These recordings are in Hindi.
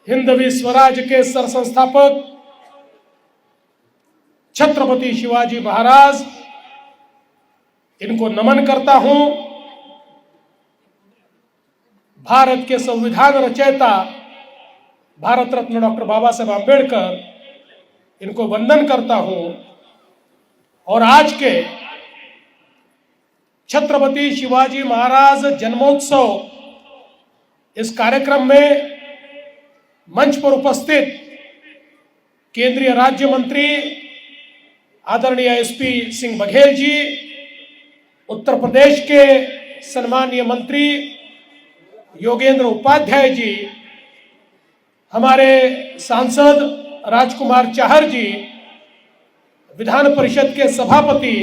हिंदवी स्वराज के सरसंस्थापक छत्रपति शिवाजी महाराज, इनको नमन करता हूं। भारत के संविधान रचयिता भारत रत्न डॉक्टर बाबा साहेब आंबेडकर, इनको वंदन करता हूं। और आज के छत्रपति शिवाजी महाराज जन्मोत्सव इस कार्यक्रम में मंच पर उपस्थित केंद्रीय राज्य मंत्री आदरणीय एसपी सिंह बघेल जी, उत्तर प्रदेश के सम्मानीय मंत्री योगेंद्र उपाध्याय जी, हमारे सांसद राजकुमार चाहर जी, विधान परिषद के सभापति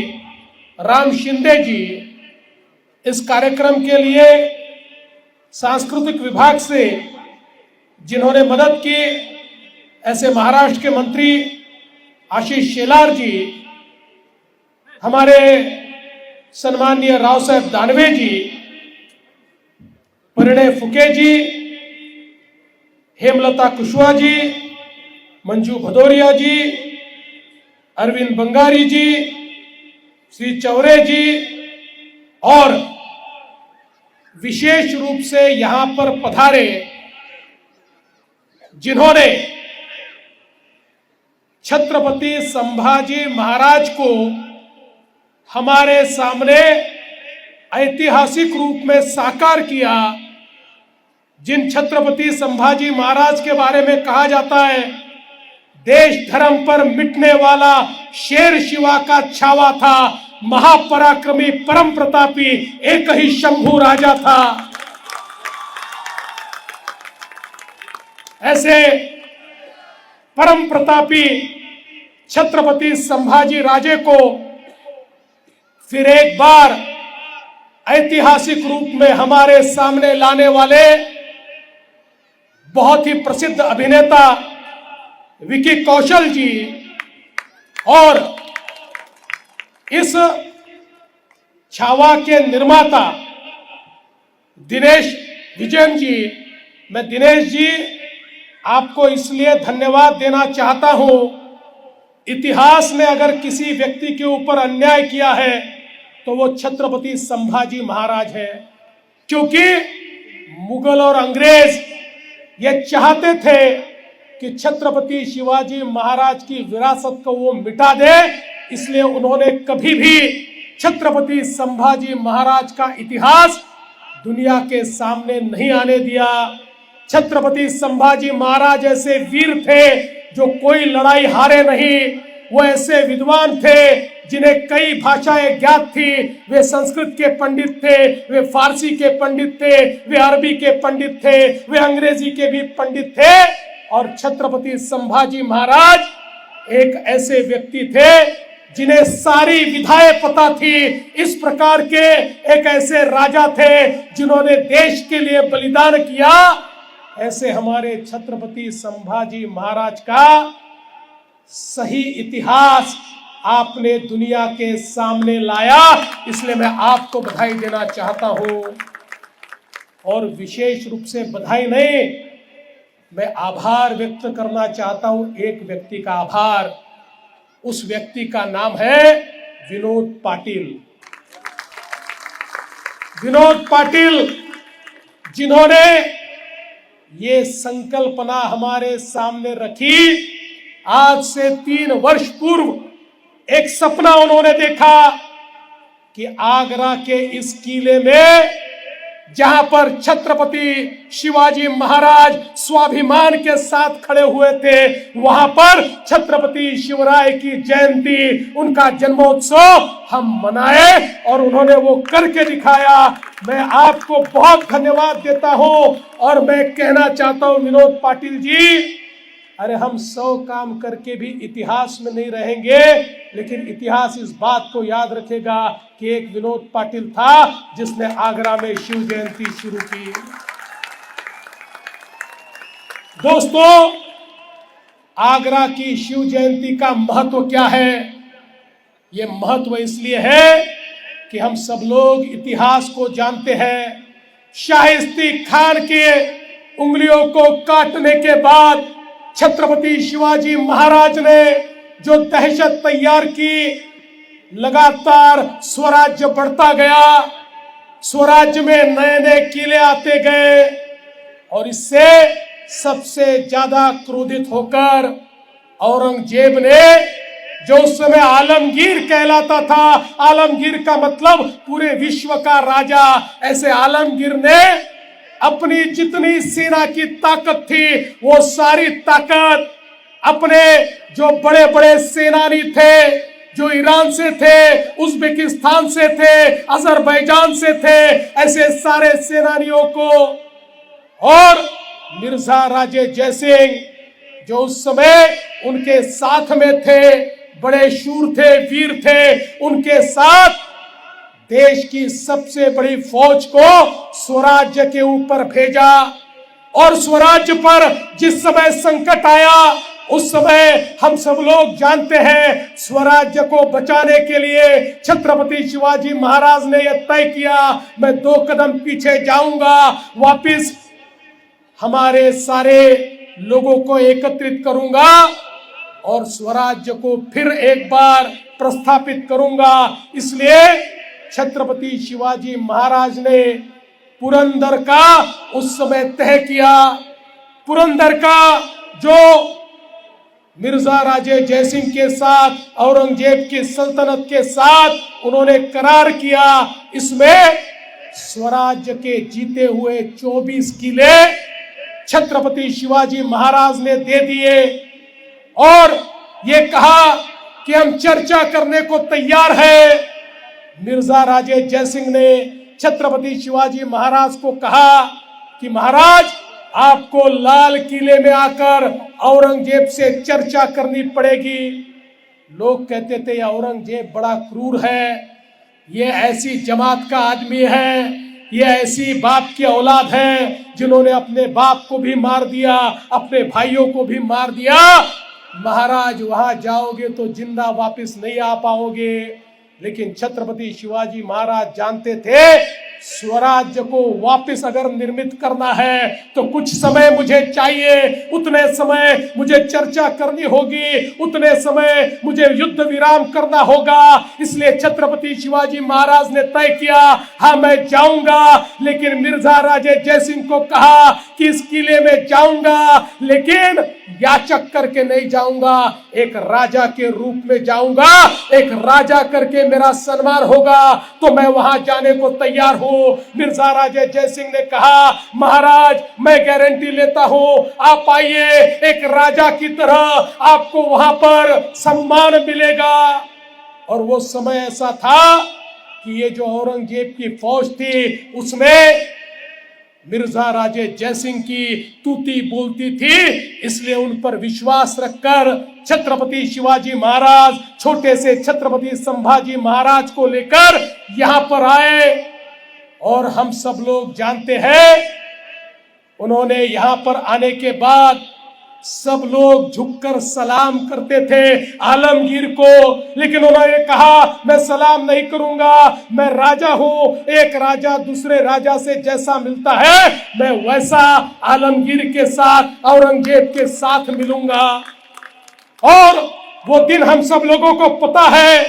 राम शिंदे जी, इस कार्यक्रम के लिए सांस्कृतिक विभाग से जिन्होंने मदद की, ऐसे महाराष्ट्र के मंत्री आशीष शेलार जी, हमारे सम्माननीय राव साहेब दानवे जी, परिणय फुके जी, हेमलता कुशवाहा जी, मंजू भदौरिया जी, अरविंद बंगारी जी, श्री चौरे जी, और विशेष रूप से यहां पर पधारे जिन्होंने छत्रपति संभाजी महाराज को हमारे सामने ऐतिहासिक रूप में साकार किया। जिन छत्रपति संभाजी महाराज के बारे में कहा जाता है, देश धर्म पर मिटने वाला शेर शिवा का छावा था, महापराक्रमी परम प्रतापी एक ही शंभू राजा था। ऐसे परम प्रतापी छत्रपति संभाजी राजे को फिर एक बार ऐतिहासिक रूप में हमारे सामने लाने वाले बहुत ही प्रसिद्ध अभिनेता विकी कौशल जी और इस छावा के निर्माता दिनेश विजयन जी, मैं दिनेश जी आपको इसलिए धन्यवाद देना चाहता हूं, इतिहास ने अगर किसी व्यक्ति के ऊपर अन्याय किया है तो वो छत्रपति संभाजी महाराज है। क्योंकि मुगल और अंग्रेज ये चाहते थे कि छत्रपति शिवाजी महाराज की विरासत को वो मिटा दे, इसलिए उन्होंने कभी भी छत्रपति संभाजी महाराज का इतिहास दुनिया के सामने नहीं आने दिया। छत्रपति संभाजी महाराज ऐसे वीर थे जो कोई लड़ाई हारे नहीं। वो ऐसे विद्वान थे जिन्हें कई भाषाएं ज्ञात थी। वे संस्कृत के पंडित थे, वे फारसी के पंडित थे, वे अरबी के पंडित थे, वे अंग्रेजी के भी पंडित थे। और छत्रपति संभाजी महाराज एक ऐसे व्यक्ति थे जिन्हें सारी विधाएं पता थी। इस प्रकार के एक ऐसे राजा थे जिन्होंने देश के लिए बलिदान किया। ऐसे हमारे छत्रपति संभाजी महाराज का सही इतिहास आपने दुनिया के सामने लाया, इसलिए मैं आपको बधाई देना चाहता हूं। और विशेष रूप से बधाई नहीं, मैं आभार व्यक्त करना चाहता हूं, एक व्यक्ति का आभार। उस व्यक्ति का नाम है विनोद पाटिल। विनोद पाटिल जिन्होंने ये संकल्पना हमारे सामने रखी। आज से 3 वर्ष पूर्व एक सपना उन्होंने देखा कि आगरा के इस किले में जहां पर छत्रपति शिवाजी महाराज स्वाभिमान के साथ खड़े हुए थे, वहां पर छत्रपति शिवराय की जयंती, उनका जन्मोत्सव हम मनाए और उन्होंने वो करके दिखाया। मैं आपको बहुत धन्यवाद देता हूं और मैं कहना चाहता हूं विनोद पाटिल जी, अरे हम 100 काम करके भी इतिहास में नहीं रहेंगे, लेकिन इतिहास इस बात को याद रखेगा कि एक विनोद पाटिल था जिसने आगरा में शिव जयंती शुरू की। दोस्तों, आगरा की शिव जयंती का महत्व क्या है? ये महत्व इसलिए है कि हम सब लोग इतिहास को जानते हैं। शाहिस्ती खान के उंगलियों को काटने के बाद छत्रपति शिवाजी महाराज ने जो दहशत तैयार की, लगातार स्वराज्य बढ़ता गया, स्वराज्य में नए नए किले आते गए और इससे सबसे ज्यादा क्रोधित होकर औरंगजेब ने, जो उस समय आलमगीर कहलाता था, आलमगीर का मतलब पूरे विश्व का राजा, ऐसे आलमगीर ने अपनी जितनी सेना की ताकत थी वो सारी ताकत अपने जो बड़े बड़े सेनानी थे, जो ईरान से थे, उज्बेकिस्तान से थे, अजरबैजान से थे, ऐसे सारे सेनानियों को और मिर्जा राजे जयसिंह जो उस समय उनके साथ में थे, बड़े शूर थे, वीर थे, उनके साथ देश की सबसे बड़ी फौज को स्वराज्य के ऊपर भेजा। और स्वराज्य पर जिस समय संकट आया उस समय हम सब लोग जानते हैं, स्वराज्य को बचाने के लिए छत्रपति शिवाजी महाराज ने यह तय किया, मैं 2 कदम पीछे जाऊंगा, वापिस हमारे सारे लोगों को एकत्रित करूंगा और स्वराज्य को फिर एक बार प्रस्थापित करूंगा। इसलिए छत्रपति शिवाजी महाराज ने पुरंदर का उस समय तय किया। पुरंदर का जो मिर्जा राजे जयसिंह के साथ, औरंगजेब की सल्तनत के साथ उन्होंने करार किया, इसमें स्वराज्य के जीते हुए 24 किले छत्रपति शिवाजी महाराज ने दे दिए और ये कहा कि हम चर्चा करने को तैयार है। मिर्जा राजे जयसिंह ने छत्रपति शिवाजी महाराज को कहा कि महाराज, आपको लाल किले में आकर औरंगजेब से चर्चा करनी पड़ेगी। लोग कहते थे ये औरंगजेब बड़ा क्रूर है, ये ऐसी जमात का आदमी है, ये ऐसी बाप की औलाद है जिन्होंने अपने बाप को भी मार दिया, अपने भाइयों को भी मार दिया। महाराज वहां जाओगे तो जिंदा वापस नहीं आ पाओगे। लेकिन छत्रपति शिवाजी महाराज जानते थे, स्वराज्य को वापस अगर निर्मित करना है तो कुछ समय मुझे चाहिए, उतने समय मुझे चर्चा करनी होगी, उतने समय मुझे युद्ध विराम करना होगा। इसलिए छत्रपति शिवाजी महाराज ने तय किया, हाँ मैं जाऊंगा, लेकिन मिर्जा राजे जयसिंह को कहा कि इस किले में जाऊंगा लेकिन याचक करके नहीं जाऊंगा, एक राजा के रूप में जाऊंगा, एक राजा करके मेरा सम्मान होगा तो मैं वहां जाने को तैयार हूं। मिर्जा राजे जयसिंह ने कहा, महाराज मैं गारंटी लेता हूं, आप आइए, एक राजा की तरह आपको वहां पर सम्मान मिलेगा। और वो समय ऐसा था कि ये जो औरंगजेब की फौज थी उसमें मिर्जा राजे जयसिंह की तूती बोलती थी, इसलिए उन पर विश्वास रखकर छत्रपति शिवाजी महाराज छोटे से छत्रपति संभाजी महाराज को लेकर यहां पर आए। और हम सब लोग जानते हैं, उन्होंने यहां पर आने के बाद सब लोग झुककर सलाम करते थे आलमगीर को, लेकिन उन्होंने कहा मैं सलाम नहीं करूंगा, मैं राजा हूं, एक राजा दूसरे राजा से जैसा मिलता है मैं वैसा आलमगीर के साथ, औरंगजेब के साथ मिलूंगा। और वो दिन हम सब लोगों को पता है,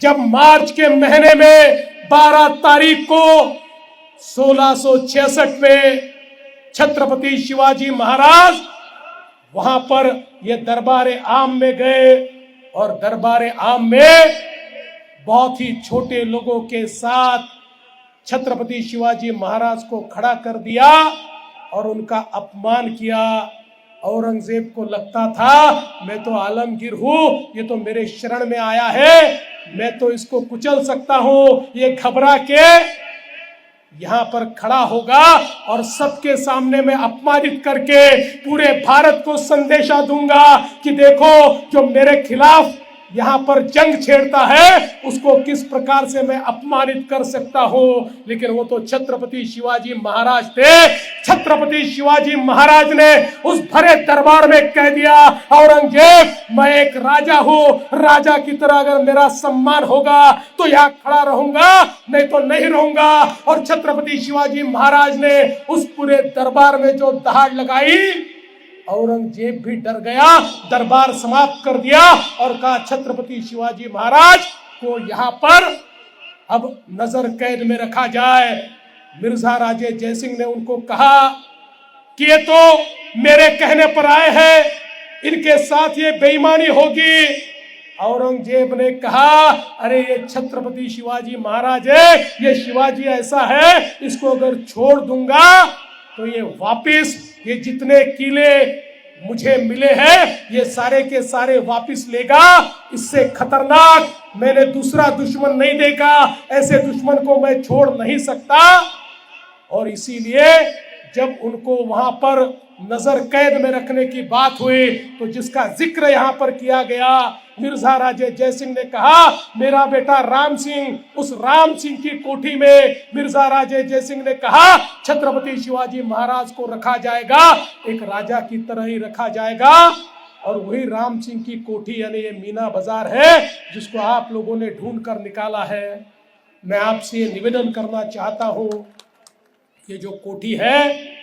जब मार्च के महीने में 12 तारीख को 1666 में छत्रपति शिवाजी महाराज वहां पर ये दरबारे आम में गए और दरबारे आम में बहुत ही छोटे लोगों के साथ छत्रपति शिवाजी महाराज को खड़ा कर दिया और उनका अपमान किया। औरंगजेब को लगता था मैं तो आलमगीर हूं, ये तो मेरे शरण में आया है, मैं तो इसको कुचल सकता हूं। ये घबरा के यहां पर खड़ा होगा और सबके सामने में अपमानित करके पूरे भारत को संदेशा दूंगा कि देखो जो मेरे खिलाफ यहाँ पर जंग छेड़ता है उसको किस प्रकार से मैं अपमानित कर सकता हूँ। लेकिन वो तो छत्रपति शिवाजी महाराज थे। छत्रपति शिवाजी महाराज ने उस भरे दरबार में कह दिया, औरंगजेब मैं एक राजा हूँ, राजा की तरह अगर मेरा सम्मान होगा तो यहाँ खड़ा रहूंगा, नहीं तो नहीं रहूंगा। और छत्रपति शिवाजी महाराज ने उस पूरे दरबार में जो दहाड़ लगाई, औरंगजेब भी डर गया, दरबार समाप्त कर दिया और कहा छत्रपति शिवाजी महाराज को यहाँ पर अब नजर कैद में रखा जाए। मिर्जा राजे जयसिंह ने उनको कहा कि ये तो मेरे कहने पर आए हैं, इनके साथ ये बेईमानी होगी। औरंगजेब ने कहा अरे ये छत्रपति शिवाजी महाराज है, ये शिवाजी ऐसा है, इसको अगर छोड़ दूंगा तो ये वापिस ये जितने किले मुझे मिले हैं ये सारे के सारे वापिस लेगा। इससे खतरनाक मैंने दूसरा दुश्मन नहीं देखा, ऐसे दुश्मन को मैं छोड़ नहीं सकता। और इसीलिए जब उनको वहां पर नजर कैद में रखने की बात हुई तो जिसका जिक्र यहाँ पर किया गया, मिर्जा राजे जयसिंह ने कहा मेरा बेटा राम सिंह, उस राम सिंह की कोठी में मिर्जा राजे जयसिंह ने कहा छत्रपति शिवाजी महाराज को रखा जाएगा, एक राजा की तरह ही रखा जाएगा। और वही राम सिंह की कोठी यानी ये मीना बाजार है जिसको आप लोगों ने ढूंढ कर निकाला है। मैं आपसे ये निवेदन करना चाहता हूँ, ये जो कोठी है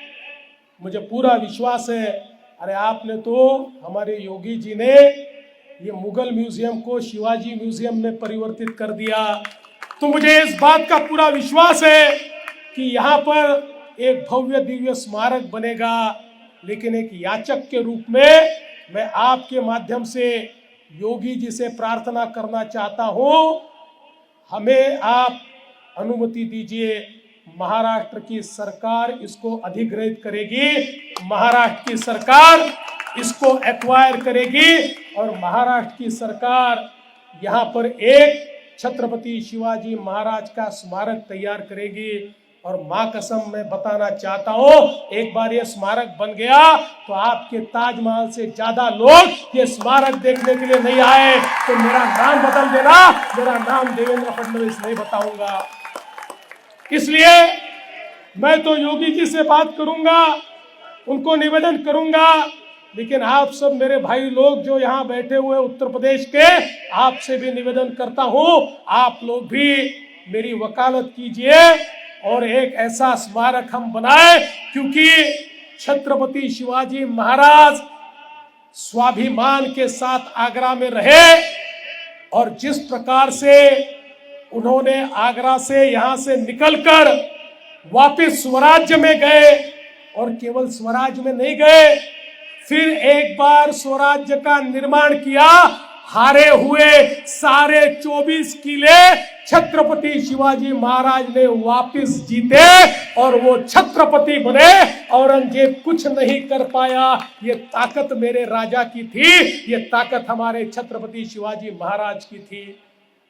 मुझे पूरा विश्वास है, अरे आपने तो हमारे योगी जी ने ये मुगल म्यूजियम को शिवाजी म्यूजियम में परिवर्तित कर दिया, तो मुझे इस बात का पूरा विश्वास है कि यहाँ पर एक भव्य दिव्य स्मारक बनेगा। लेकिन एक याचक के रूप में मैं आपके माध्यम से योगी जी से प्रार्थना करना चाहता हूँ, हमें आप अनुमति दीजिए। महाराष्ट्र की सरकार इसको अधिग्रहित करेगी, महाराष्ट्र की सरकार इसको एक्वायर करेगी और महाराष्ट्र की सरकार यहाँ पर एक छत्रपति शिवाजी महाराज का स्मारक तैयार करेगी। और माँ कसम मैं बताना चाहता हूँ, एक बार ये स्मारक बन गया तो आपके ताजमहल से ज्यादा लोग ये स्मारक देखने के लिए नहीं आए तो मेरा नाम बदल देना, मेरा नाम देवेंद्र फडणवीस नहीं बताऊंगा। इसलिए मैं तो योगी जी से बात करूंगा, उनको निवेदन करूंगा, लेकिन आप सब मेरे भाई लोग जो यहाँ बैठे हुए उत्तर प्रदेश के, आपसे भी निवेदन करता हूँ आप लोग भी मेरी वकालत कीजिए और एक ऐसा स्मारक हम बनाए, क्योंकि छत्रपति शिवाजी महाराज स्वाभिमान के साथ आगरा में रहे और जिस प्रकार से उन्होंने आगरा से यहाँ से निकलकर वापस स्वराज्य में गए और केवल स्वराज्य में नहीं गए, फिर एक बार स्वराज्य का निर्माण किया, हारे हुए सारे 24 किले छत्रपति शिवाजी महाराज ने वापस जीते और वो छत्रपति बने। औरंगजेब कुछ नहीं कर पाया, ये ताकत मेरे राजा की थी, ये ताकत हमारे छत्रपति शिवाजी महाराज की थी।